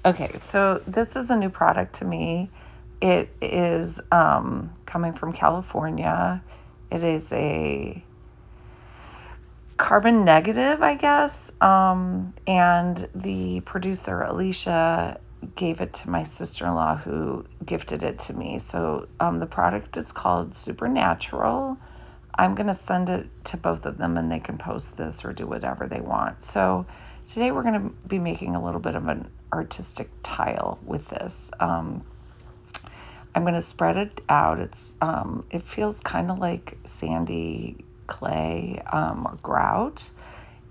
Okay, so this is a new product to me. It is coming from California. It is a carbon negative, I guess. And the producer, Alicia, gave it to my sister in law who gifted it to me. So the product is called Supernatural. I'm going to send it to both of them and they can post this or do whatever they want. So today we're going to be making a little bit of an artistic tile with this. I'm going to spread it out. It feels kind of like sandy clay or grout.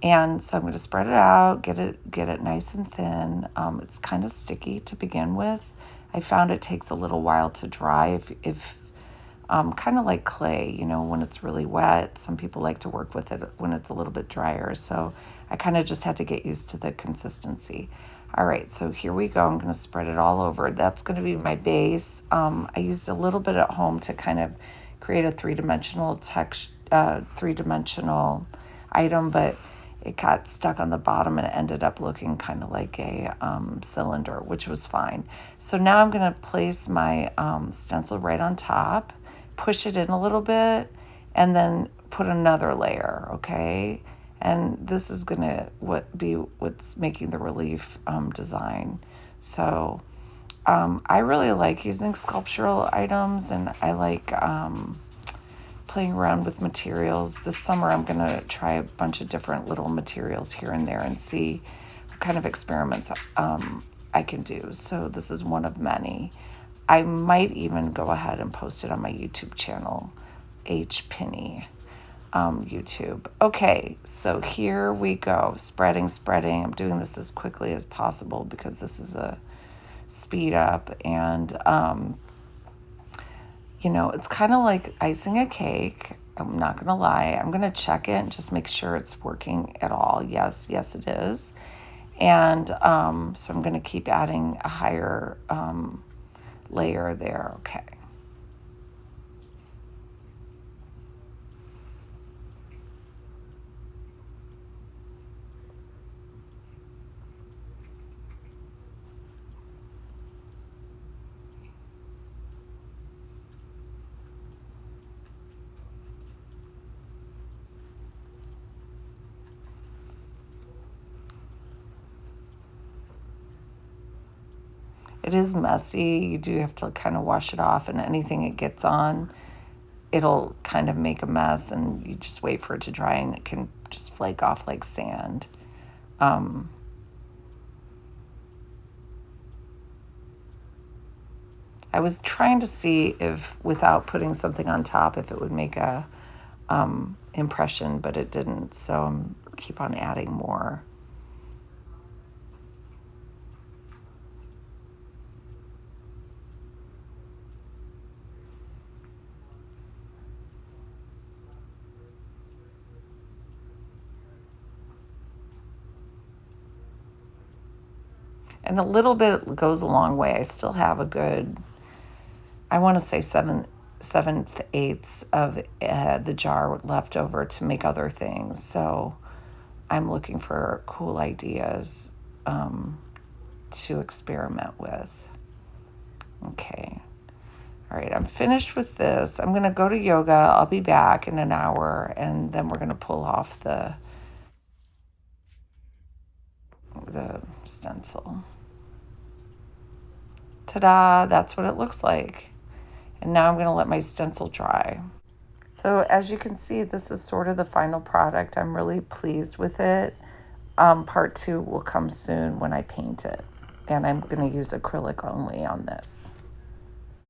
And so I'm going to spread it out, get it nice and thin. It's kind of sticky to begin with. I found it takes a little while to dry if kind of like clay, when it's really wet. Some people like to work with it when it's a little bit drier. So I kind of just had to get used to the consistency. All right, so here we go. I'm going to spread it all over. That's going to be my base. I used a little bit at home to kind of create a three-dimensional three-dimensional item, but it got stuck on the bottom and it ended up looking kind of like a cylinder, which was fine. So now I'm going to place my stencil right on top, push it in a little bit, and then put another layer, okay? And this is going to be what's making the relief design. So I really like using sculptural items, and I like playing around with materials. This summer I'm going to try a bunch of different little materials here and there and see what kind of experiments I can do. So this is one of many. I might even go ahead and post it on my YouTube channel, H. Pinney. YouTube. Okay, so here we go. Spreading. I'm doing this as quickly as possible because this is a speed up. And, it's kind of like icing a cake. I'm not going to lie. I'm going to check it and just make sure it's working at all. Yes, it is. And so I'm going to keep adding a higher layer there. Okay. It is messy. You do have to kind of wash it off, and anything it gets on, it'll kind of make a mess, and you just wait for it to dry, and it can just flake off like sand. Um, I was trying to see if, without putting something on top, if it would make a impression, but it didn't. So I'm keep on adding more. And a little bit goes a long way. I still have a good, I want to say seventh eighths of the jar left over to make other things. So I'm looking for cool ideas to experiment with. Okay. All right, I'm finished with this. I'm going to go to yoga. I'll be back in an hour, and then we're going to pull off the stencil. Ta-da, that's what it looks like. And now I'm going to let my stencil dry. So as you can see, this is sort of the final product. I'm really pleased with it. Part 2 will come soon when I paint it. And I'm going to use acrylic only on this.